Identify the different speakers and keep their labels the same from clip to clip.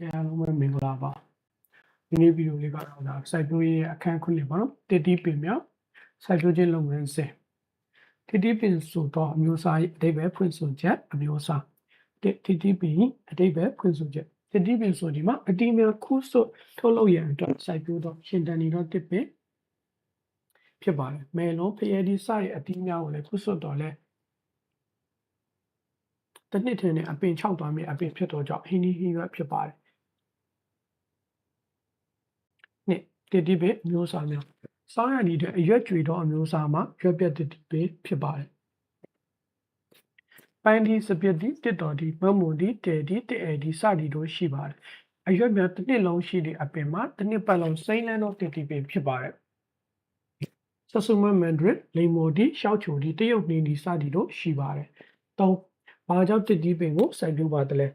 Speaker 1: အားလုံးပဲမင်္ဂလာပါဒီနေ့ဗီဒီယိုလေးကတော့ဒါစိုက်ပျိုးရေးအခန်းခုနှစ်ပါနော်တစ်တီးပင်မြောက်စိုက်ပျိုးခြင်းလုပ်ငန်းစဉ်တစ်တီးပင်ဆိုတော့အမျိုးအစားအဓိပ္ပာယ်ဖွင့်ဆိုချက်အမျိုးအစားတစ်တီးပင်အဓိပ္ပာယ်ဖွင့်ဆိုချက်တစ်တီးပင်ဆိုဒီမှာအတီးများခုစွတ်ထုတ်လုပ်ရန်အတွက်စိုက်ပျိုးတော့ရှင်တန်နေတော့တစ်ပင်ဖြစ်ပါတယ်မဲလုံးဖျဲဒီစရဲ့အတီးများကိုလည်းခုစွတ်တော့လဲတစ်နှစ်ထင်းနဲ့အပင်6သွားမြအပင်ဖြစ်တော့ကြောင့်ဟင်းဒီဟင်းရွက်ဖြစ်ပါတယ်နှစ်တစ်တီးပင်မျိုးစားများစောင်းရည်တဲ့အရွက်ကြွေတော့အမျိုးအစားမှာရွက်ပြက်တစ်တီးပင်ဖြစ်ပါတယ်ပိုင်းဒီစပစ်ဒီတစ်တော်ဒီမမွန်ဒီတဲဒီတဲ့အဲဒီစဒီတို့ရှိပါတယ်အရွက်များတစ်နှစ်လုံးရှိတဲ့အပင်မှာတစ်နှစ်ပတ်လုံးစိမ့်လန်းတော့တစ်တီးပင်ဖြစ်ပါတယ်ဆဆူမမန်ဒရစ်လိမ်မိုဒီရှောက်ချိုဒီတရုတ်နေဒီစဒီတို့ရှိပါတယ်၃ဘာကြောင့်တစ်တီးပင်ကိုစိုက်ပျိုးပါတယ်လဲ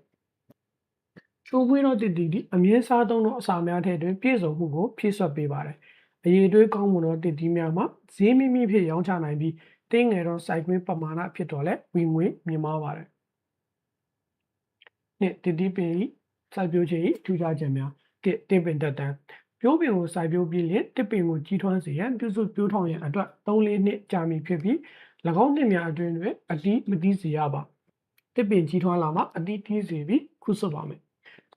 Speaker 1: ချိုးပွေးတော့တစ်တီးဒီအမြဲစားသုံးတော့အစာများတဲ့တွင်ပြည့်စုံမှုကိုဖြည့်ဆွတ်ပေးပါတယ်အရေးတွေးကောင်းမှုတော့တစ်တီးများမှာဈေးမိမိဖြစ်ရောင်းချနိုင်ပြီးတင်းငယ်တော့စိုက်ခွင်းပမာဏဖြစ်တော့လဲဝင်ငွေမြင့်မားပါတယ်နှစ်တစ်တီးပင်စိုက်ပျိုးခြင်းထူးခြားချက်များတစ်ပင်တက်တန်းပြိုးပင်ကိုစိုက်ပျိုးပြီးရင်တစ်ပင်ကိုကြီးထွားစေရန်ပြုစုပြိုးထောင်ရန်အတွက်3-4နှစ်ကြာမည်ဖြစ်ပြီး၎င်းနှစ်များအတွင်းတွင်အတီးမတီးစေရပါတစ်ပင်ကြီးထွားလာမှအတီးတီးစေပြီးခုဆွတ်ပါမယ်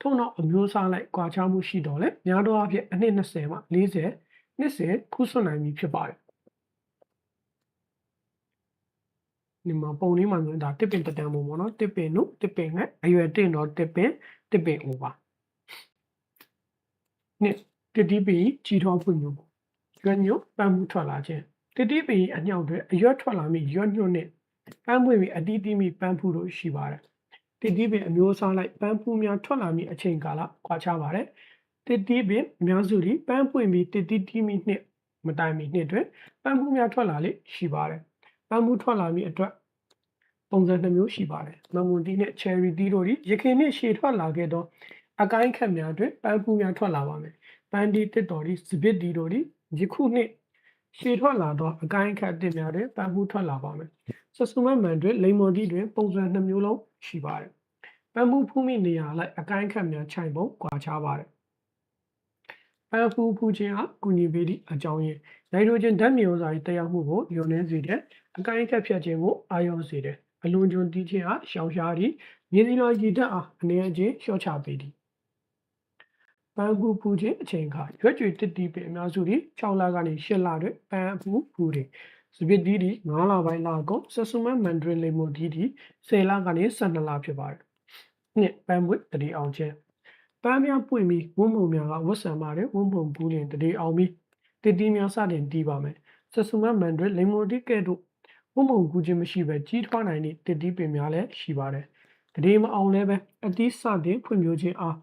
Speaker 1: ထို့နောက်အမျိုးအစားလိုက်ကွာခြားမှုရှိတော့လဲများသောအားဖြင့်အနှစ်20မှ40နှစ်စဉ်ခုဆွတ်နိုင်ပြီဖြစ်ပါတယ်ဒီမှာပုံလေးမှာမျိုးဒါတစ်ပင်တက်တန်းပုံပေါ့နော်တစ်ပင်တို့တစ်ပင်နဲ့အရွယ်တင်တော့တစ်ပင်အိုပါနှစ်တစ်တီးပင်ကြီးထွားဖွံ့ဖြိုးရွက်ညွတ်ပန်းမှုထွက်လာခြင်းတစ်တီးပင်အညောင်တွေအရွက်ထွက်လာမိရွက်ညွတ်နဲ့ပန်းပွင့်ပြီးအတီးတီးမိပန်းဖူးတို့ရှိပါတယ်တစ်တီးပင်အမျိုးအစားလိုက်ပန်းဖူးများထွက်လာမိအချိန်ကာလကွာခြားပါတယ်တစ်တီးပင်အများစုဒီပန်းပွင့်ပြီးတစ်တီးတီးမိနှစ်မတိုင်မီနှစ်တွင်ပန်းဖူးများထွက်လာလေရှိပါတယ်ပန်းဖူးထွက်လာမိအတွက်ပုံစံ2မျိုးရှိပါတယ်မမွန်တီနဲ့ချယ်ရီတီတို့ဒီရခိုင်နှစ်ရှည်ထွက်လာခဲ့သောအကိုင်းခက်များတွင်ပန်းဖူးများထွက်လာပါမယ်ပန်းဒီတစ်တော်ဒီစပစ်ဒီတို့ဒီယခုနှစ်ရှည်ထွက်လာသောအကိုင်းခက်တစ်များတွင်ပန်းဖူးထွက်လာပါမယ်ဆဆူမမန်တွင်လိမ်မော်တီတွင်ပုံစံ2မျိုးလုံးရှိပါတယ်ပန်းဖူးဖူးမိနေရာလိုက်အကိုင်းခက်များခြိုင်ပုံကွာခြားပါတယ်ပန်းဖူးဖူးခြင်းဟာကုညီပေးသည့်အကြောင်းရင်းနိုက်ထရိုဂျင်ဓာတ်မြေဩဇာ၏တက်ရောက်မှုကိုလျော့နည်းစေတဲ့အကိုင်းခက်ဖြတ်ခြင်းကိုအာရုံစေတယ်အလွန်ကျွံတီးခြင်းဟာရှောင်ရှားသည့်မြေစီလောရည်ဓာတ်အားအနေအချင်းလျှော့ချပေးသည်ပန်းဖူးဖူးခြင်းအချိန်ခါရွက်ကြွေတစ်တီးပင်အများစုသည်6လကနေ8လတွင်ပန်းဖူးဖူးသည်စပစ်ဒီဒီ9လပိုင်းလကုန်ဆဆူမန်မန်ဒရစ်လေမိုဒီဒီ10လကနေ12လဖြစ်ပါတယ်နှစ်ပန်းပွင့်တတိအောင်ခြင်းပန်းများပွင့်ပြီးဝန်းပုံများကဝတ်ဆံပါတယ်ဝန်းပုံဘူးလင်တတိအောင်ပြီးတစ်တီးများစတင်တီးပါမယ်ဆဆူမန်မန်ဒရစ်လေမိုဒီကဲ့သို့ဝန်းပုံကူးခြင်းမရှိဘဲကြီးထွားနိုင်သည့်တစ်တီးပင်များလည်းရှိပါတယ်တတိမအောင်လည်းပဲအတီးစတင်ဖွံ့ဖြိုးခြင်းအား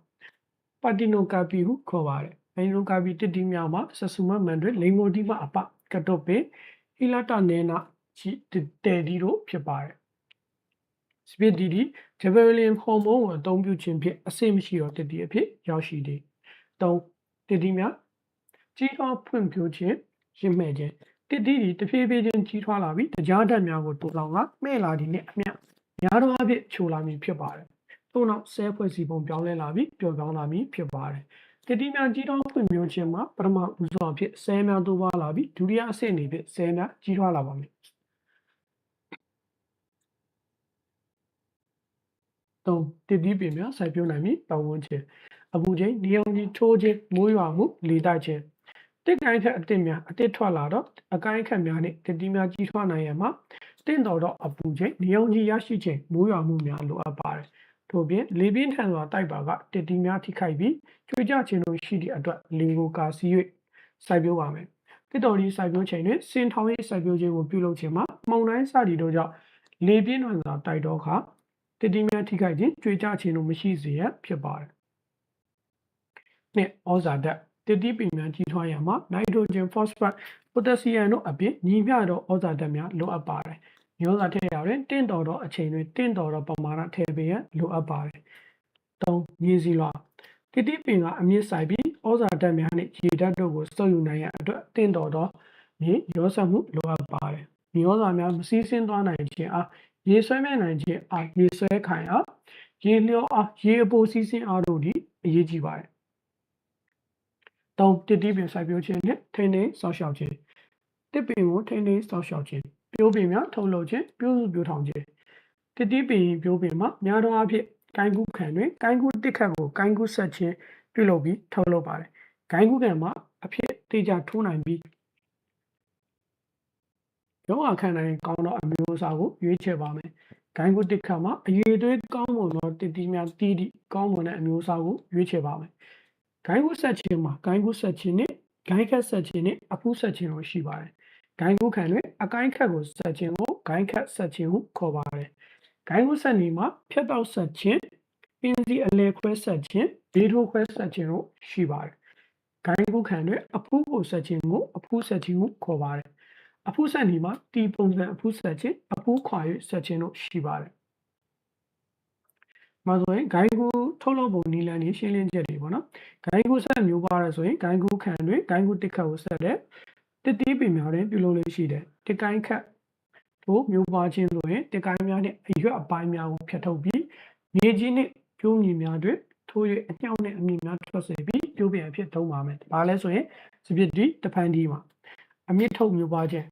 Speaker 1: ပါတီနိုကာပီဟုခေါ်ပါတယ်။ပါတီနိုကာပီတစ်တီးများမှာဆဆူမမန်တွေလိမ်မိုဒီမှအပကတ်တော့ပင်ဟီလာတာနဲနာချီတဲဒီတို့ဖြစ်ပါတယ်။စပစ်ဒီဒီဂျဗလင်ဟော်မုန်းကိုအသုံးပြုခြင်းဖြင့်အဆင့်မရှိတော့တစ်တီးအဖြစ်ရောက်ရှိသည်။၃တစ်တီးများကြီးထွားဖွံ့ဖြိုးခြင်းရင့်မဲ့ခြင်းတစ်တီးဒီတဖြည်းဖြည်းချင်းကြီးထွားလာပြီးတရားဓာတ်များကိုတိုးလောင်ကမှဲ့လာသည်နဲ့အမျှများသောအားဖြင့်ချိုလာမည်ဖြစ်ပါတယ်။ထို့နောက်ဆဲဖွဲ့စည်းပုံပြောင်းလဲလာပြီးပျော်ပြောင်းလာမည်ဖြစ်ပါတယ်။တစ်တီးများကြီးထွားဖွံ့ဖြိုးခြင်းမှာပထမဦးဆုံးအဖြစ်ဆဲများတိုးပွားလာပြီးဒုတိယအဆင့်အနေဖြင့်ဆဲများကြီးထွားလာပါမယ်။၃တစ်တီးပင်များစိုက်ပျိုးနိုင်မည်ပတ်ဝန်းကျင်အပူချိန်နေအောင်ကြီးထိုးခြင်းမိုးရွာမှုလေတိုက်ခြင်းတစ်ကိုင်းခက်အတစ်များအတစ်ထွက်လာတော့အကိုင်းခက်များနဲ့တစ်တီးများကြီးထွားနိုင်ရမှာတင့်တော်တော့အပူချိန်နေအောင်ကြီးရရှိခြင်းမိုးရွာမှုများလိုအပ်ပါတယ်။ထို့ပြင်လေပြင်းထန်စွာတိုက်ပါကတစ်တီးများထိခိုက်ပြီးကျွေးကြခြင်းတို့ရှိသည့်အတွက်လေကိုကာစီ၍စိုက်ပျိုးပါမယ်။တစ်တော်ဒီစိုက်ပျိုးချိန်တွင်စင်ထောင်ရေးစိုက်ပျိုးခြင်းကိုပြုလုပ်ခြင်းမှာမှုန်တိုင်းစသည်တို့ကြောင့်လေပြင်းထန်စွာတိုက်တော့ခါတစ်တီးများထိခိုက်ခြင်းကျွေးကြခြင်းတို့မရှိစေရဖြစ်ပါတယ်။နှစ်ဩဇာဓာတ်တစ်တီးပင်များကြီးထွားရမှာနိုက်ထရိုဂျင်ဖော့စဖတ်ပိုတက်ဆီယမ်တို့အပြင်ညီမျှသောဩဇာဓာတ်များလိုအပ်ပါတယ်။မျိုးစာထည့်ရရင်တင့်တော်သောအချိန်တွင်တင့်တော်သောပမာဏထည့်ပေးရန်လိုအပ်ပါတယ်။၃မြေစီလွှာတစ်တီးပင်ကအမြင့်ဆိုင်ပြီးဩဇာဓာတ်များနှင့်ရေဓာတ်တို့ကိုစုပ်ယူနိုင်ရန်အတွက်တင့်တော်သောမြေရောစပ်မှုလိုအပ်ပါတယ်။မြေဩဇာများမစီးဆင်းသွားနိုင်ခြင်းအားရေဆွဲမြနိုင်ခြင်းအားရေဆွဲခိုင်အား ရေလျောအားရေအပိုစီးဆင်းအားတို့သည်အရေးကြီးပါတယ်။၃တစ်တီးပင်စိုက်ပျိုးခြင်းနဲ့ထိန်းသိမ်းစောင့်ရှောက်ခြင်းတစ်ပင်ကိုထိန်းသိမ်းစောင့်ရှောက်ခြင်းပြိုးပင်များထုတ်လုပ်ခြင်းပြုစုပြောထောင်ခြင်းတစ်တီးပင်ပြိုးပင်မှာများသောအားဖြင့်ကိုင်းကူးခံတွင်ကိုင်းကူးတစ်ခတ်ကိုကိုင်းကူးဆက်ခြင်းပြုလုပ်ပြီးထုတ်လုပ်ပါတယ်။ကိုင်းကူးခံမှာအဖြစ်တေချာထိုးနိုင်ပြီးရောဂါခံနိုင်ကောင်းသောအမျိုးအစားကိုရွေးချယ်ပါမယ်။ကိုင်းကူးတစ်ခတ်မှာအရေးသွေးကောင်းမွန်သောတစ်တီးများတီးသည့်ကောင်းမွန်တဲ့အမျိုးအစားကိုရွေးချယ်ပါမယ်။ကိုင်းကူးဆက်ခြင်းမှာကိုင်းကူးဆက်ခြင်းနဲ့ဂိုင်းခတ်ဆက်ခြင်းနဲ့အဖူးဆက်ခြင်းတို့ရှိပါတယ်။ဂိုင်းကူးခံတွင်အကိုင်းခတ်ကိုဆက်ခြင်းကိုဂိုင်းခတ်ဆက်ခြင်းဟုခေါ်ပါတယ်။ဂိုင်းကူးဆက်နေမှာဖြတ်တောက်ဆက်ခြင်းပင်စီအလဲခွဲဆက်ခြင်းဘေးထိုးခွဲဆက်ခြင်းတို့ရှိပါတယ်။ဂိုင်းကူးခံတွင်အဖူးကိုဆက်ခြင်းကိုအဖူးဆက်ခြင်းဟုခေါ်ပါတယ်။အဖူးဆက်နေမှာတီပုံစံအဖူးဆက်ခြင်းအဖူးခွာ၍ဆက်ခြင်းတို့ရှိပါတယ်။မှာဆိုရင်ဂိုင်းကူးထုတ်လုပ်ပုံနည်းလမ်းတွေရှင်းလင်းချက်တွေပေါ့နော်ဂိုင်းကူးဆက်မျိုးပါတယ်ဆိုရင်ဂိုင်းကူးခံတွင်ဂိုင်းကူးတစ်ခတ်ကိုဆက်တဲ့တစ်တီးပင်များတွင်ပြုလုပ်လို့ရှိတယ်တစ်ကိုင်းခတ်တို့မျိုးပါခြင်းဆိုရင်တစ်ကိုင်းများနဲ့အရွက်အပိုင်းများကိုဖြတ်ထုတ်ပြီးမြေကြီးနှင့်ပြိုးမြေများတွင်ထိုး၍အညှောက်နဲ့အမြင့်များထွက်စေပြီးပြိုးပင်အဖြစ်သုံးပါမယ်။ဘာလဲဆိုရင်စပစ်တီတဖန်တီမှာအမြင့်ထုတ်မျိုးပါခြင်း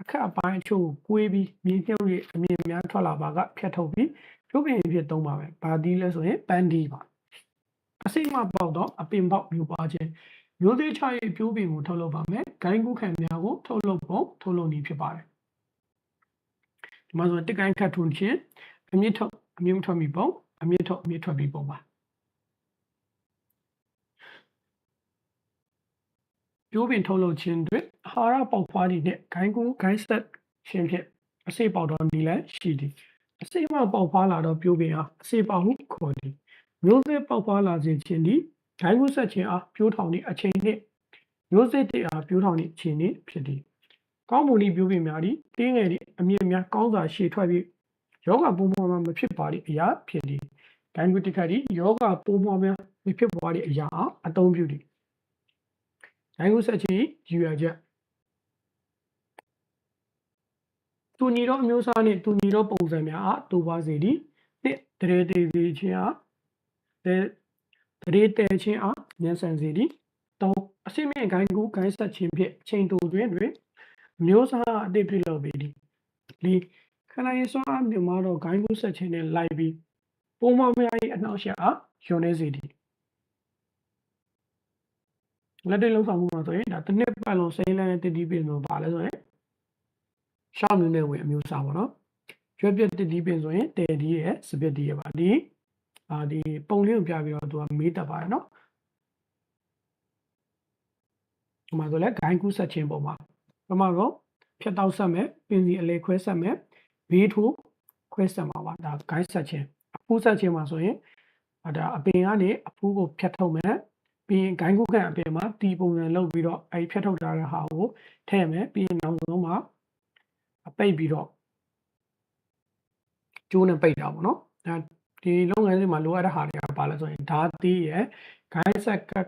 Speaker 1: အခက်အပိုင်းအချို့ကိုကွေးပြီးမြေညှုပ်၍အမြင့်များထွက်လာပါကဖြတ်ထုတ်ပြီးပြိုးပင်အဖြစ်သုံးပါမယ်။ဘာတီလဲဆိုရင်ပန်းတီပါအစိမ့်မပေါက်တော့အပင်ပေါက်မျိုးပါခြင်းမျိုးသေးချ၍ပြိုးပင်ကိုထုတ်လုပ်ပါမယ်။ဂိုင်းကူးခံများကိုထုတ်လုပ်ပုံထုတ်လုပ်နည်းဖြစ်ပါတယ်။ဒီမှာဆိုတစ်ကိုင်းခတ်ထုံခြင်းအမြင့်ထုတ်အမြင့်ထွက်မိပုံအမြင့်ထုတ်အမြင့်ထွက်မိပုံပါပြိုးပင်ထုတ်လုပ်ခြင်းတွင်အာဟာရပေါက်ဖွားသည့်နှင့်ဂိုင်းကူးဂိုင်းဆက်ခြင်းဖြင့်အစိပေါက်သောနည်းလမ်းရှိသည်အစိမပေါက်ဖွားလာသောပြိုးပင်အားအစိပေါက်ဟုခေါ်သည်မျိုးစေ့ပေါက်ဖွားလာစေခြင်းသည်ဂိုင်းကူးဆက်ခြင်းအားပြိုးထောင်သည့်အချိန်နှင့်မျိုးစေ့တစ်အားပြိုးထောင်သည့်အချိန်နှင့်ဖြစ်သည်ကောင်းမွန်သည့်ပြိုးပင်များသည်တင်းငယ်သည့်အမြင့်များကောင်းစွာရှည်ထွက်ပြီးယောဂပိုးမွှားများမဖြစ်ပါသည့်အရာဖြစ်သည်ဂိုင်းကူးတစ်ခတ်သည်ယောဂပိုးမွှားများမဖြစ်ပါသည့်အရာအားအသုံးပြုသည်ဂိုင်းကူးဆက်ခြင်းရည်ရွယ်ချက်တူညီသောအမျိုးအစားနှင့်တူညီသောပုံစံများအားတိုးပွားစေသည်နှင့်တရေတည်စေခြင်းအားတရေတည်ခြင်းအားမြန်ဆန်စေသည်၃အစိမ့်မြင့်ဂိုင်းကူးဂိုင်းဆက်ခြင်းဖြင့်အချိန်တိုတွင်မျိုးစားအသစ်ပြုလုပ်ပေသည်၄ခန္ဓာရည်စွမ်းအားမြင့်မားသောဂိုင်းကူးဆက်ခြင်းနှင့်လိုက်ပြီးပိုးမွှားများ၏အနှောင့်အယှက်အားလျော့နည်းစေသည်လက်တွေ့လုံဆောင်မှုမှာဆိုရင်ဒါတစ်နှစ်ပတ်လုံးစိမ်းလန်းတဲ့တစ်တီးပင်ဆိုပါလဲဆိုရင်ရှောက်မျိုးနဲ့ဝင်အမျိုးအစားပေါ့နော်ရွက်ပြက်တစ်တီးပင်ဆိုရင်တဲတီးရဲ့စပစ်တီးရဲ့ပါဒီပုံလေးကိုပြပြီးတော့သူကမေးတတ်ပါတယ်နော်ဒီမှာဆိုလဲဂိုင်းကူးဆက်ခြင်းပုံမှာပထမတော့ဖြတ်တောက်ဆက်မယ်ပင်စီအလဲခွဲဆက်မယ်ဘေးထိုးခွဲဆက်မှာပါဒါဂိုင်းဆက်ခြင်းအဖူးဆက်ခြင်းမှာဆိုရင်ဒါအပင်ကနေအဖူးကိုဖြတ်ထုတ်မယ်ပြီးရင်ဂိုင်းကူးခံအပင်မှာတီပုံစံလုပ်ပြီးတော့အဲဒီဖြတ်ထုတ်ထားတဲ့ဟာကိုထည့်မယ်ပြီးရင်နောက်ဆုံးမှာပိတ်ပြီးတော့ကျိုးနဲ့ပိတ်တာပေါ့နော်ဒါဒီလုပ်ငန်းစဉ်မှာလိုအပ်တဲ့ဟာတွေကပါလဲဆိုရင်ဓာတ်သေးရယ်ဂိုင်းဆက်ကတ်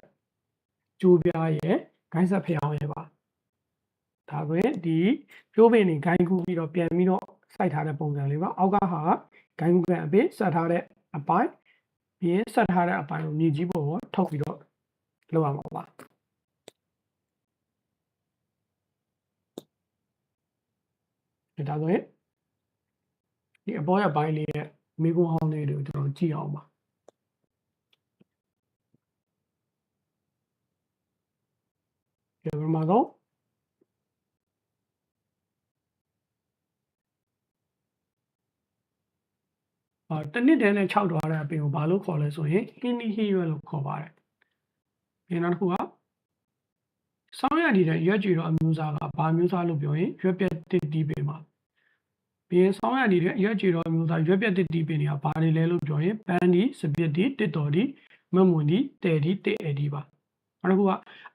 Speaker 1: ကျိုးပြားရယ်ဂိုင်းဆက်ဖျောင်းရယ်ပါဒါဆိုရင်ဒီပြိုးပင်တွေဂိုင်းကူးပြီးတော့ပြန်ပြီးတော့စိုက်ထားတဲ့ပုံစံလေးပါအောက်ကဟာဂိုင်းကူးခံအပင်ဆက်ထားတဲ့အပိုင်းပြီးရင်ဆက်ထားတဲ့အပိုင်းကိုမြေကြီးပေါ်ကိုထုတ်ပြီးတော့လုပ်ရမှာပါဒါဆိုရင်ဒီအပေါ်ရပိုင်းလေးရဲ့မိကုံဟောင်းလေးတွေကိုကျွန်တော်ကြည့်အောင်ပါဒီမှာတော့တနစ်တည်းနဲ့6သွားတဲ့အပင်ကိုဘာလို့ခေါ်လဲဆိုရင်ကင်းနီဟီရွက်လို့ခေါ်ပါတယ်ဒီနောက်တစ်ခုကစောင်းရနေတဲ့ရွက်ကြွေတော့အမျိုးအစားကဘာမျိုးစားလို့ပြောရင်ရွက်ပြက်တစ်တီးပင်ပါပြီးရင်ဆောင်းရနေတဲ့ရွက်ကြွေတော့အမျိုးသားရွက်ပြက်တစ်တီးပင်တွေကဘာတွေလဲလို့ပြောရင်ပန်းဒီစပစ်ဒီတစ်တော်ဒီမမွန်ဒီတဲဒီတစ်အဒီပါနောက်တစ်ခုက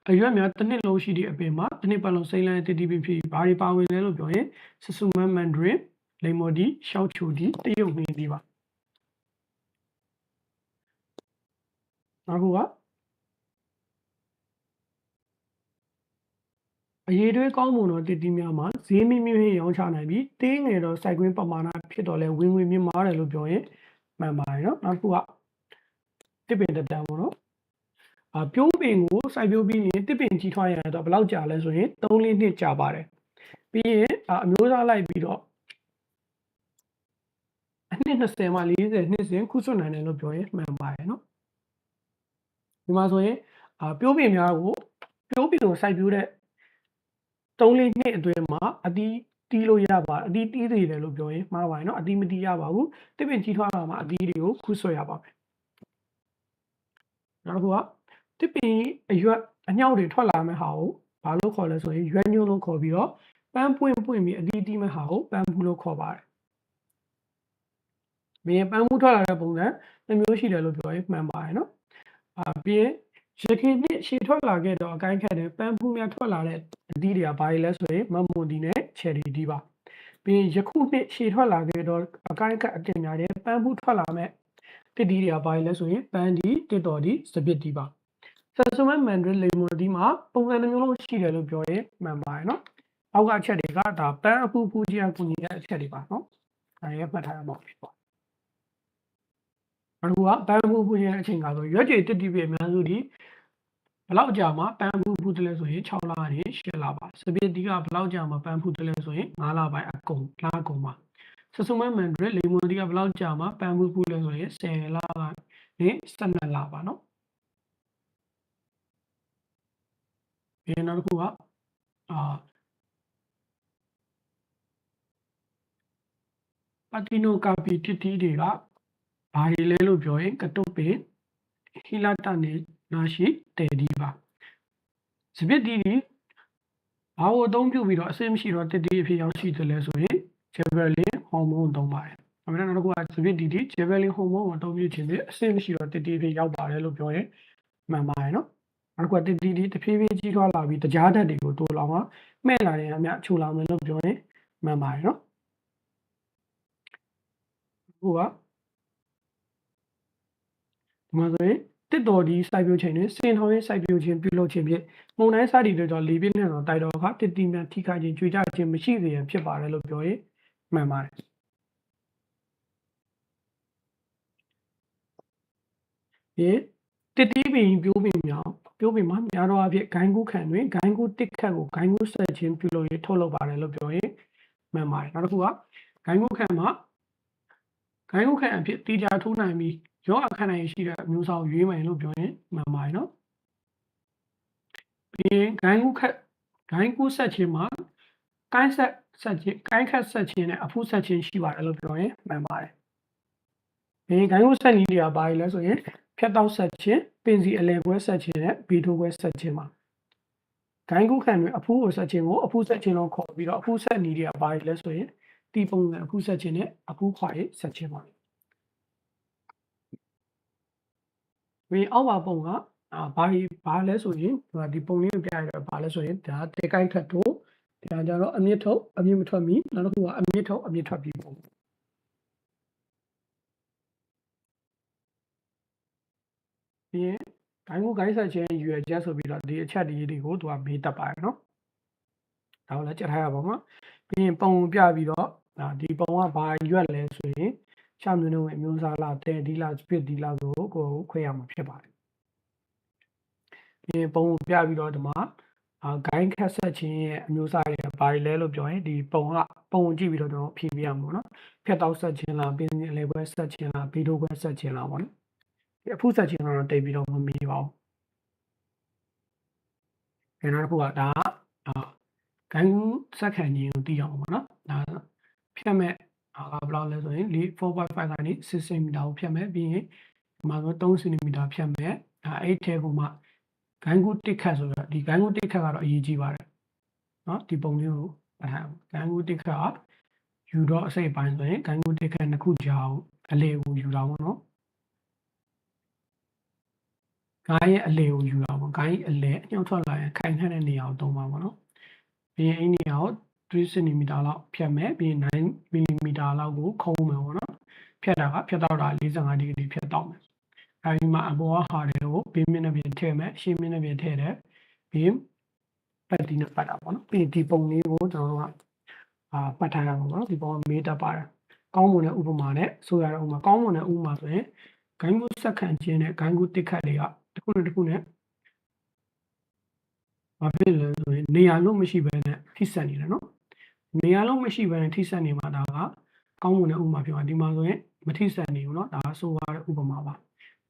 Speaker 1: အရွက်များတစ်နှစ်လုံးရှိတဲ့အပင်မှာတစ်နှစ်ပတ်လုံးစိမ့်လန်းတစ်တီးပင်ဖြစ်ဘာတွေပါဝင်လဲလို့ပြောရင်ဆဆူမန်မန်ဒရင်လိမ်မော်ဒီရှောက်ချိုဒီတရုတ်မင်းဒီပါနောက်တစ်ခုကအရေးတွေးကောင်းမွန်သောတစ်တီးများမှာဈေးမိမိရောင်းချနိုင်ပြီးတင်းငယ်သောစိုက်ကွင်းပမာဏဖြစ်တော့လဲဝင်ငွေမြင့်မားတယ်လို့ပြောရင် မှန်ပါတယ်နော်နောက်တစ်ခုကတစ်ပင်တက်တန်းပေါ့နော်ပြိုးပင်ကိုစိုက်ပျိုးပြီးရင်တစ်ပင်ကြီးထွားရတော့ဘယ်လောက်ကြာလဲဆိုရင်3-4နှစ်ကြာပါတယ်ပြီးရင်အမျိုးသားလိုက်ပြီးတော့အနှစ်20မှ40နှစ်စဉ်ခုဆွနိုင်တယ်လို့ပြောရင်မှန်ပါတယ်နော်ဒီမှာဆိုရင်ပြိုးပင်များကိုပြိုးပင်ကိုစိုက်ပျိုးတဲ့3-4နှစ်အတွင်းမှာအတီးတီးလို့ရပါအတီးတီးသေးတယ်လို့ပြောရင်မှားပါတယ်နော်အတီးမတီးရပါဘူးတစ်ပင်ကြီးထွားလာမှာအတီးတွေကိုခုဆွရပါမယ်နောက်တစ်ခုကတစ်ပင်အရွက်အညောက်တွေထွက်လာမဲ့ဟာကိုဘာလို့ခေါ်လဲဆိုရင်ရွက်ညွန့်လို့ခေါ်ပြီးတော့ပန်းပွင့်ပြီးအတီးတီးမဲ့ဟာကိုပန်းဖူးလို့ခေါ်ပါတယ်ပြီးရင်ပန်းဖူးထွက်လာတဲ့ပုံစံတစ်မျိုးရှိတယ်လို့ပြောရင်မှန်ပါတယ်နော်ပြီးရင်ရခင်နှစ်ရှည်ထွက်လာခဲ့တော့အကိုင်းခက်တဲ့ပန်းဖူးများထွက်လာတဲ့အသီးတွေကဘာတွေလဲဆိုရင်မမွန်ဒီနဲ့ချယ်ရီဒီပါပြီးရင်ယခုနှစ်ရှည်ထွက်လာခဲ့တော့အကိုင်းခက်အတင်များတဲ့ပန်းဖူးထွက်လာမဲ့တစ်ဒီတွေကဘာတွေလဲဆိုရင်ပန်းဒီတစ်တော်ဒီစပစ်ဒီပါဆက်စုံမဲ့မန်ဒရစ်လေမွန်ဒီမှာပုံစံတစ်မျိုးလုံးရှိတယ်လို့ပြောရင်မှန်ပါတယ်နော်အောက်ကအချက်တွေကဒါပန်းအပူဖူးကြီးအကူညီတဲ့အချက်တွေပါနော်ဒါရဲ့မှတ်ထားရမှာဖြစ်ပါအခုကပန်းဖူးဖူးရဲ့အချိန်ကဆိုရွက်ကြိတ်တစ်တိပြအများစုဒီဘလောက်ကြာမှပန်းဖူးဖူးတယ်လဲဆိုရင်6လနဲ့10လပါစပစ်ဒီကဘလောက်ကြာမှပန်းဖူးတယ်လဲဆိုရင်5လပိုင်းအကုန်လအကုန်ပါဆက်စုံမဲ့မန်ဒရစ်လေမွန်ဒီကဘလောက်ကြာမှပန်းဖူးဖူးလဲဆိုရင်10လနဲ့12လပါနော်ပြီးနောက်တစ်ခုကပါတီနိုကာပီတစ်တီတွေကဘာတွေလဲလို့ပြောရင်ကတုတ်ပင်ဟီလာတာနေနာရှိတဲဒီပါစပစ်ဒီဘာကိုအသုံးပြုပြီးတော့အဆင့်မရှိတော့တစ်တီအဖြစ်ရောက်ရှိတယ်လဲဆိုရင်ဂျယ်ဘယ်လင်ဟော်မုန်းသုံးပါတယ်အမှန်တော့နောက်တစ်ခုကစပစ်ဒီဂျယ်ဘယ်လင်ဟော်မုန်းကိုအသုံးပြုခြင်းဖြင့်အဆင့်မရှိတော့တစ်တီအဖြစ်ရောက်ပါတယ်လို့ပြောရင်မှန်ပါတယ်နော်နောက်တစ်ခုကတစ်တီတဖြည်းဖြည်းကြီးထွားလာပြီးတရားဓာတ်တွေကိုတိုးလောင်မှမှဲ့လာတဲ့အမြချိုလာမယ်လို့ပြောရင်မှန်ပါတယ်နော်ခုကဒီမှာဆိုရင်တစ်တော်ဒီစိုက်ပျိုးခြင်းတွင်စင်ထောင်ရေးစိုက်ပျိုးခြင်းပြုလုပ်ခြင်းဖြင့်မုန်တိုင်းစသည်တွေကြောင့်လေပြင်းနဲ့တော့တိုက်တော်ကတစ်တီများထိခိုက်ခြင်းကြွေကြခြင်းမရှိစေရန်ဖြစ်ပါတယ်လို့ပြောရင်မှန်ပါတယ်ဒီတစ်တီပင်ပြိုးပင်များပြိုးပင်မှာများသောအားဖြင့်ဂိုင်းကူးခံတွင်ဂိုင်းကူးတစ်ခတ်ကိုဂိုင်းကူးဆက်ခြင်းပြုလုပ်ရေးထုတ်လုပ်ပါတယ်လို့ပြောရင်မှန်ပါတယ်နောက်တစ်ခုကဂိုင်းကူးခံမှာဂိုင်းကူးခံအဖြစ်တီးကြထိုးနိုင်ပြီးရောအခန့်နိုင်ရှိတဲ့အမျိုးအစားကိုရွေးမယ်လို့ပြောရင်မှန်ပါတယ်နော်ပြီးရင်ဂိုင်းကူးဆက်ခြင်းမှာကိုင်းခတ်ဆက်ခြင်းနဲ့အဖုဆက်ခြင်းရှိပါတယ်လို့ပြောရင်မှန်ပါတယ်ပြီးရင်ဂိုင်းကူးဆက်နည်းတွေကဘာလဲဆိုရင်ဖြတ်တောက်ဆက်ခြင်းပင်စီအလဲခွဲဆက်ခြင်းနဲ့ဘီထိုးခွဲဆက်ခြင်းပါဂိုင်းကူးခံတွင်အဖုကိုဆက်ခြင်းကိုအဖုဆက်ခြင်းလို့ခေါ်ပြီးတော့အဖုဆက်နည်းတွေကဘာလဲဆိုရင်တီပုံစံအဖုဆက်ခြင်းနဲ့အဖုခွာရေးဆက်ခြင်းပါပြီးအောက်ပါပုံကဘာလဲဆိုရင်ဒီပုံလေးကိုပြရတော့ဘာလဲဆိုရင်ဒါတေကိုက်ထက်တို့ဒါကြတော့အမြင့်ထုတ်အမြင့်မထွက်မီနောက်တစ်ခုကအမြင့်ထုတ်အမြင့်ထွက်ပြီးပုံပြီးရင်ဂိုင်းကူဂိုင်းဆက်ခြင်းရွယ်ချက်ဆိုပြီးတော့ဒီအချက်တွေကိုသူကမေးတတ်ပါတယ်နော်ဒါကိုလည်းကြက်ထားရပါမှာပြီးရင်ပုံပြပြီးတော့ဒီပုံကဘာရွက်လဲဆိုရင်ချမျိုးနှုန်းအမျိုးအစားလားတဲဒီလားစပစ်ဒီလားကိုခွဲရမှာဖြစ်ပါတယ်ဒီပုံပြပြီးတော့ဒီမှာဂိုင်းခတ်ဆက်ခြင်းရဲ့အမျိုးအစားတွေဘာတွေလဲလို့ပြောရင်ဒီပုံကြည့်ပြီးတော့ကျွန်တော်ဖြေပြရမှာနော်ဖြတ်တောက်ဆက်ခြင်းလားပင်အလဲခွဲဆက်ခြင်းလားဗီဒီယိုခွဲဆက်ခြင်းလားပေါ့နော်ဒီအဖုဆက်ခြင်းကတော့တိတ်ပြီးတော့မမီပါဘူးအဲနောက်တစ်ခုကဒါဂိုင်းဆက်ခံခြင်းကိုသိအောင်ပါနော်ဒါဖြတ်မဲ့ဘယ်လောက်လဲဆိုရင် 4.5 ကနေ6 cm ကိုဖြတ်မဲ့ပြီးရင်ဒီမှာဆို3 cm ဖြတ်မဲ့အဲ့ထဲကိုမှဂိုင်းကူတစ်ခတ်ဆိုတော့ဒီဂိုင်းကူတစ်ခတ်ကတော့အရေးကြီးပါတယ်နော်ဒီပုံလေးကိုဂိုင်းကူတစ်ခတ်ယူတော့အစိပ်ပိုင်းဆိုရင်ဂိုင်းကူတစ်ခတ်နှစ်ခုကြာအောင်အလေကိုယူတာပေါ့နော်ဂိုင်းရဲ့အလေကိုယူတာပေါ့ဂိုင်းအလေအညှောက်ထွက်လာရင်ခိုင်ခန့်တဲ့နေရာကိုသုံးပါပေါ့နော်ပြီးရင်အဲ့နေရာကို3 cm လောက်ဖြတ်မဲ့ပြီး9 mm လောက်ကိုခုံးမယ်ပေါ့နော်ဖြတ်တော့တာ45 ဒီဂရီဖြတ်တော့မယ်အဲဒီမှာအပေါ်ကဟာတွေကိုဘေးမျက်နှာပြင်ထည့်မယ်ရှေ့မျက်နှာပြင်ထည့်တယ်ပြီးပတ်တီနဲ့ပတ်တာပေါ့နော်ပြီးဒီပုံလေးကိုကျွန်တော်တို့ကပတ်ထားရမှာပေါ့နော်ဒီပုံကမေးတတ်ပါတယ် ကောင်းမွန်တဲ့ဥပမာနဲ့ဆိုရတဲ့ဥပမာကောင်းမွန်တဲ့ဥပမာဆိုရင်ဂိုင်းကူးဆက်ခံခြင်းနဲ့ဂိုင်းကူးတစ်ခတ်တွေကတစ်ခုနဲ့တစ်ခုနဲ့ဘာဖြစ်လဲဆိုရင်နေရာလုံးမရှိဘဲနဲ့ထိစပ်နေတယ်နော်နေရာလုံးမရှိဘဲနဲ့ထိစပ်နေမှာဒါကကောင်းမွန်တဲ့ဥပမာဖြစ်ပါဒီမှာဆိုရင်မထိစပ်နေဘူးเนาะဒါဆိုရတဲ့ဥပမာပါ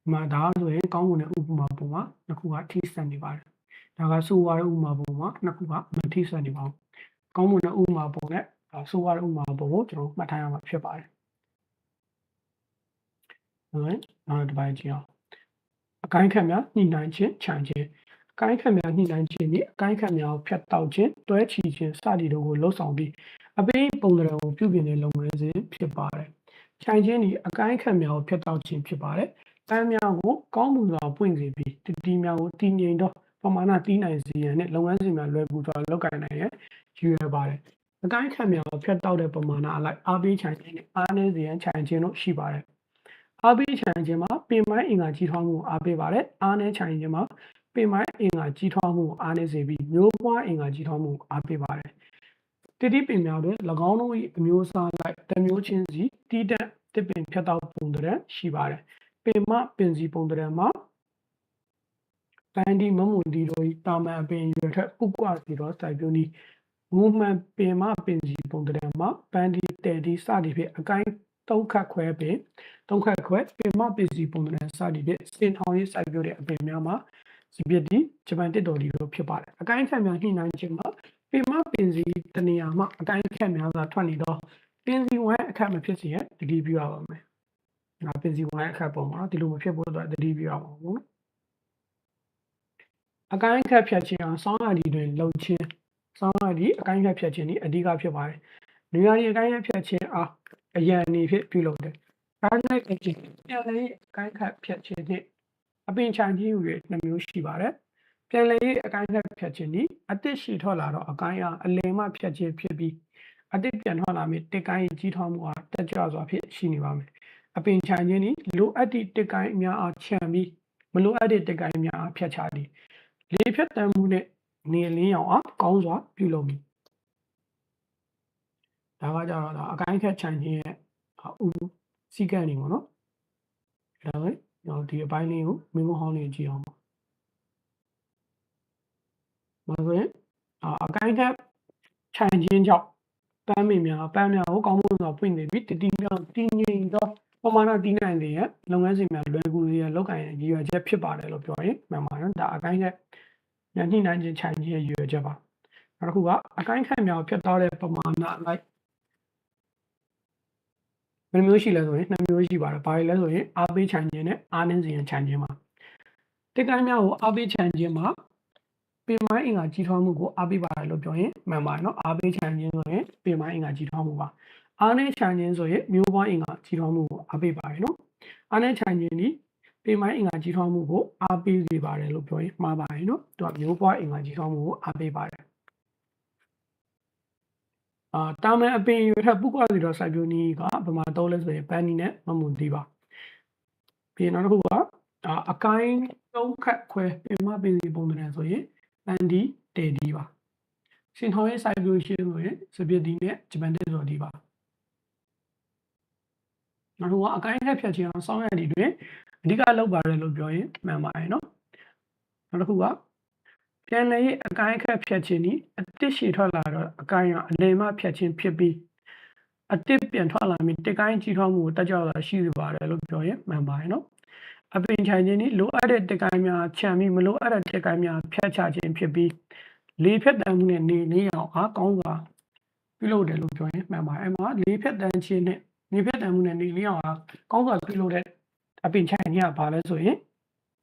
Speaker 1: ဒီမှာဒါဆိုရင်ကောင်းမွန်တဲ့ဥပမာပုံမှာနှစ်ခုကထိစပ်နေပါတယ်ဒါကဆိုရတဲ့ဥပမာပုံမှာနှစ်ခုကမထိစပ်နေပါဘူးကောင်းမွန်တဲ့ဥပမာပုံနဲ့ဆိုရတဲ့ဥပမာပုံကိုကျွန်တော်မှတ်ထားရမှာဖြစ်ပါတယ်ဟုတ်နောက်တစ်ပိုင်းကြည့်အောင်အကိုင်းခက်များညှိနှိုင်းခြင်းခြံခြင်းအကိုင်းခက်များညှိနှိုင်းခြင်းနှင့်အကိုင်းခက်များကိုဖြတ်တောက်ခြင်းတွဲချီခြင်းစသည်တို့ကိုလှုပ်ဆောင်ပြီးအပိပုံစံကိုပြုပြင်တဲ့လုပ်ငန်းစဉ်ဖြစ်ပါတယ်ခြံခြင်းဒီအကိုင်းခက်များကိုဖြတ်တောက်ခြင်းဖြစ်ပါတယ်ပန်းများကိုကောင်းမွန်စွာပွင့်စေပြီးတီများကိုတည်ငြိမ်သောပမာဏတီးနိုင်စေရန်နဲ့လုပ်ငန်းစဉ်များလွယ်ကူစွာလုပ်ကိုင်နိုင်ရန်ရည်ရွယ်ပါတယ်အကိုင်းခက်များကိုဖြတ်တောက်တဲ့ပမာဏအလိုက်အားပေးခြံခြင်းနဲ့အားနည်းစေရန်ခြံခြင်းတို့ရှိပါတယ်အားပေးခြံခြင်းမှာပင်မိုင်းအင်္ဂါကြီးထွားမှုကိုအားပေးပါတယ်အားနည်းခြံခြင်းမှာပင်မိုင်းအင်္ဂါကြီးထွားမှုကိုအားနည်းစေပြီးမျိုးပွားအင်္ဂါကြီးထွားမှုကိုအားပေးပါတယ်တိတိပင်များတွင်၎င်းတို့၏အမျိုးအစားလိုက်တမျိုးချင်းစီတီးတက်တစ်ပင်ဖြတ်တောက်ပုံသဏ္ဍာန်ရှိပါတယ်ပင်မပင်စီပုံသဏ္ဍာန်မှာပန်းဒီမမွန်ဒီတို့၏တာမန်အပင်ရွယ်ထက်ပုကွာစီသောစိုက်ပျိုးနည်းမူမှန်ပင်မပင်စီပုံသဏ္ဍာန်မှာပန်းဒီတဲဒီစသည်ဖြင့်အကိုင်းသုံးခတ်ခွဲပင်သုံးခတ်ခွဲပင်မပင်စီပုံသဏ္ဍာန်စသည်ဖြင့်စင်ထောင်ရေးစိုက်ပျိုးတဲ့အပင်များမှာစပစ်ဒီဂျပန်တစ်တော်ဒီတို့ဖြစ်ပါတယ်အကိုင်းခက်များညှိနှိုင်းခြင်းမှာပင်မပင်စီတနေရာမှာအကိုင်းခက်များသာထွက်နေသောပင်စီဝမ်းအခက်မဖြစ်စေရန်တတိပြုရပါမယ်ငါပင်စီဝမ်းအခက်ပုံမှာဒီလိုမဖြစ်ဖို့အတွက်တတိပြုရပါဘူးနော်အကိုင်းခက်ဖြတ်ခြင်းအောင်ဆောင်းရာသီတွင်လှုပ်ခြင်းဆောင်းရာသီအကိုင်းခက်ဖြတ်ခြင်းនេះအဓိကဖြစ်ပါတယ်နေရာဒီအကိုင်းခက်ဖြတ်ခြင်းအားအရန်အနေဖြင့်ပြုလုပ်တယ်ဒါနဲ့အကျဉ်းပြန်လည်အကိုင်းခက်ဖြတ်ခြင်းနှင့်အပင်ချန်ကြီးတွေ2မျိုးရှိပါတယ်ပြန်လည်အကိုင်းခက်ဖြတ်ခြင်းនេះအတစ်ရှိထွက်လာတော့အကိုင်းအားအလယ်မှဖြတ်ခြင်းဖြစ်ပြီးအတစ်ပြန်ထွက်လာပြီးတစ်ကိုင်းကြီးထွားမှုအားတက်ကြွစွာဖြင့်ရှိနေပါမယ်အပင်ချန်ခြင်းនេះလိုအပ်သည့်တစ်ကိုင်းအများအားခြံပြီးမလိုအပ်တဲ့တစ်ကိုင်းများအားဖြတ်ချသည်လေဖြတ်တမ်းမှုနဲ့နေလင်းရောင်အားကောင်းစွာပြုလုပ်မည်ဒါကကြတော့ဒါအကိုင်းခက်ခြံခြင်းရဲ့စီကံနေပေါ့နော်ဒါပဲဒီအပိုင်းလေးကိုမင်းမဟောင်းလေးကြည့်အောင်ပါမဆိုရင်အကိုင်းခက်ခြံခြင်းကြောင့်ပန်းများကိုကောင်းမွန်စွာပွင့်နေပြီးတည်မြောက်တည်ငြိမ်သောပမာဏတည်နိုင်တဲ့လုပ်ငန်းစဉ်များလွယ်ကူစေရန်လုပ်ကိုင်ရန်ရည်ရွယ်ချက်ဖြစ်ပါတယ်လို့ပြောရင်မှန်ပါတယ်ဒါအကိုင်းခက်ညှိနှိုင်းခြင်းခြံခြင်းရဲ့ရည်ရွယ်ချက်ပါနောက်တစ်ခုကအကိုင်းခက်များကိုဖြတ်တောက်တဲ့ပမာဏလိုက်ဘယ်မျိုးရှိလဲဆိုရင်2မျိုးရှိပါတယ်။ဘာလဲဆိုရင်အားပေးခြံခြင်းနဲ့အားနည်းစေရန်ခြံခြင်းပါ။တစ်ကိုင်းများကိုအားပေးခြံခြင်းမှာပင်မိုင်းအင်္ဂါကြီးထွားမှုကိုအားပေးပါတယ်လို့ပြောရင်မှန်ပါတယ်နော်။အားပေးခြံခြင်းဆိုရင်ပင်မိုင်းအင်္ဂါကြီးထွားမှုပါ။အားနည်းခြံခြင်းဆိုရင်မျိုးပွားအင်္ဂါကြီးထွားမှုကိုအားပေးပါတယ်နော်။အားနည်းခြံခြင်းဒီပင်မိုင်းအင်္ဂါကြီးထွားမှုကိုအားပေးစေပါတယ်လို့ပြောရင်မှားပါတယ်နော်။သူကမျိုးပွားအင်္ဂါကြီးထွားမှုကိုအားပေးပါတယ်တာမန်အပင်ရွယ်ထက်ပုကွာစီတော့စိုက်ပျိုးနည်းကဗမာသုံးလဲဆိုရင်ပန်းနီနဲ့မမွန်တီးပါပြီးနောက်တစ်ခုကအကိုင်းသုံးခတ်ခွဲပင်မပင်စီပုံသဏ္ဍာန်ဆိုရင်ပန်းဒီတဲဒီပါစင်ထောင်ရေးစိုက်ပျိုးခြင်းဆိုရင်စပစ်ဒီနဲ့ဂျပန်တစ်တော်ဒီပါနောက်တစ်ခုကအကိုင်းခက်ဖြတ်ခြင်းအောင်ဆောင်းရည်တွင်အဓိကလောက်ပါတယ်လို့ပြောရင်မှန်ပါတယ်နော်နောက်တစ်ခုကပြန်လည်အကိုင်းခက်ဖြတ်ခြင်းဤအတစ်ရှည်ထွက်လာတော့အကိုင်းကအလယ်မှဖြတ်ခြင်းဖြစ်ပြီးအတစ်ပြန်ထွက်လာပြီးတစ်ကိုင်းကြီးထွားမှုကိုတက်ကြွလာရှိစေပါတယ်လို့ပြောရင်မှန်ပါတယ်နော်အပင်ခြံခြင်းဤလိုအပ်တဲ့တစ်ကိုင်းများခြံပြီးမလိုအပ်တဲ့တစ်ကိုင်းများဖြတ်ချခြင်းဖြစ်ပြီးလေဖြတ်တမ်းမှုနဲ့နေအောင်အားကောင်းစွာပြုလုပ်တယ်လို့ပြောရင်မှန်ပါတယ်အဲ့မှာလေဖြတ်တမ်းခြင်းနဲ့နေဖြတ်တမ်းမှုနဲ့နေအောင်အားကောင်းစွာပြုလုပ်တဲ့အပင်ခြံခြင်းကဘာလဲဆိုရင်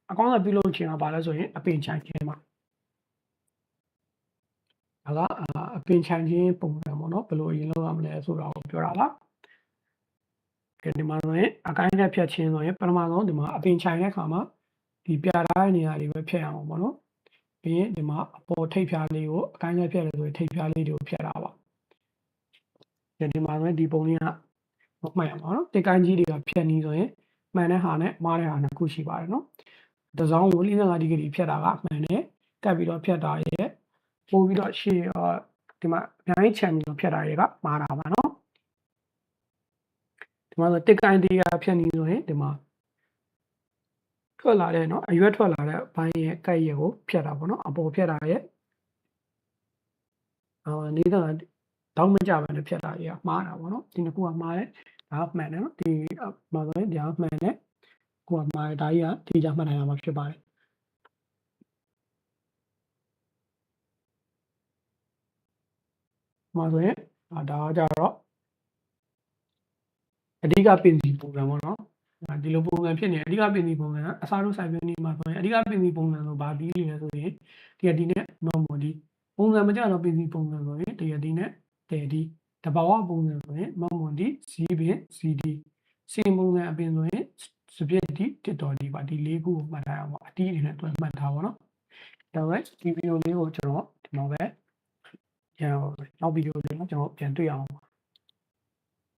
Speaker 1: အကောင်းစွာပြုလုပ်ခြင်းကဘာလဲဆိုရင်အပင်ခြံခြင်းပါဒါကအပင်ခြံခြင်းပုံစံပေါ့နော်ဘယ်လိုအရင်လုပ်ရမလဲဆိုတာကိုပြောတာပါဒီမှာဆိုရင်အကိုင်းနဲ့ဖြတ်ခြင်းဆိုရင်ပထမဆုံးဒီမှာအပင်ခြံတဲ့ခါမှာဒီပြထားတဲ့နေရာတွေပဲဖြတ်အောင်ပေါ့နော်ပြီးရင်ဒီမှာအပေါ်ထိပ်ဖြားလေးကိုအကိုင်းနဲ့ဖြတ်တယ်ဆိုရင်ထိပ်ဖြားလေးတွေကိုဖြတ်တာပါဒီမှာဆိုရင်ဒီပုံလေးကမှတ်ရမှာနော်တစ်ကိုင်းကြီးတွေကဖြတ်နီးဆိုရင်မှန်တဲ့ဟာနဲ့မှားတဲ့ဟာနှစ်ခုရှိပါတယ်နော်တစ်စောင်းကို45ဒီဂရီဖြတ်တာကမှန်တယ်ကပ်ပြီးတော့ဖြတ်တာရဲ့ပို့ပြီးတော့ရှေ့ဒီမှာအများကြီးချန်ပြီးတော့ဖြတ်တာတွေကမှားတာပါနော် ဒီမှာဆိုတစ်ကိုင်းတရားဖြတ်နေဆိုရင်ဒီမှာထွက်လာတဲ့เนาะအရွက်ထွက်လာတဲ့ဘိုင်းရဲ့ကိုက်ရဲ့ကိုဖြတ်တာပေါ့เนาะအပေါ်ဖြတ်တာရဲ့နေတာတောင်းမကြပဲနဲ့ဖြတ်တာကြီးကမှားတာပေါ့เนาะဒီနှစ်ခုကမှားတယ်ဒါမှန်တယ်เนาะဒီမှာဆိုရင်ဒါမှန်တယ်ကိုကမှားတယ်ဒါကြီးကဒီကြမှတ်နိုင်ရမှာဖြစ်ပါတယ်မှာဆိုရင်ဒါကကြတော့အဓိကပင်စီပုံစံပေါ့နော်ဒီလိုပုံစံဖြစ်နေအဓိကပင်စီပုံစံအစားတို့ဆိုင်ပြနေမှာဆိုရင်အဓိကပင်စီပုံစံဆိုဘာပြီးလဲဆိုရင်ဒီနဲ့ normal ဒီပုံစံမကြတော့ပင်စီပုံစံဆိုရင်ဒီနဲ့ဒီတဘာဝပုံစံဆိုရင် normal ဒီ c ပင် cd စင်ပုံစံအပင်ဆိုရင်စပြည့်ဒီတစ်တော်ဒီပါဒီလေးခုကိုမှတ်ထားအောင်ပါအတီးတွေနဲ့တွဲမှတ်ထားပါတော့ဒါပဲဒီဗီဒီယိုလေးကိုကျွန်တော်ဒီမှာပဲနောက်ဗီဒီယိုလေးမှာကျွန်တော်ပြန်တွေ့အောင်ပါ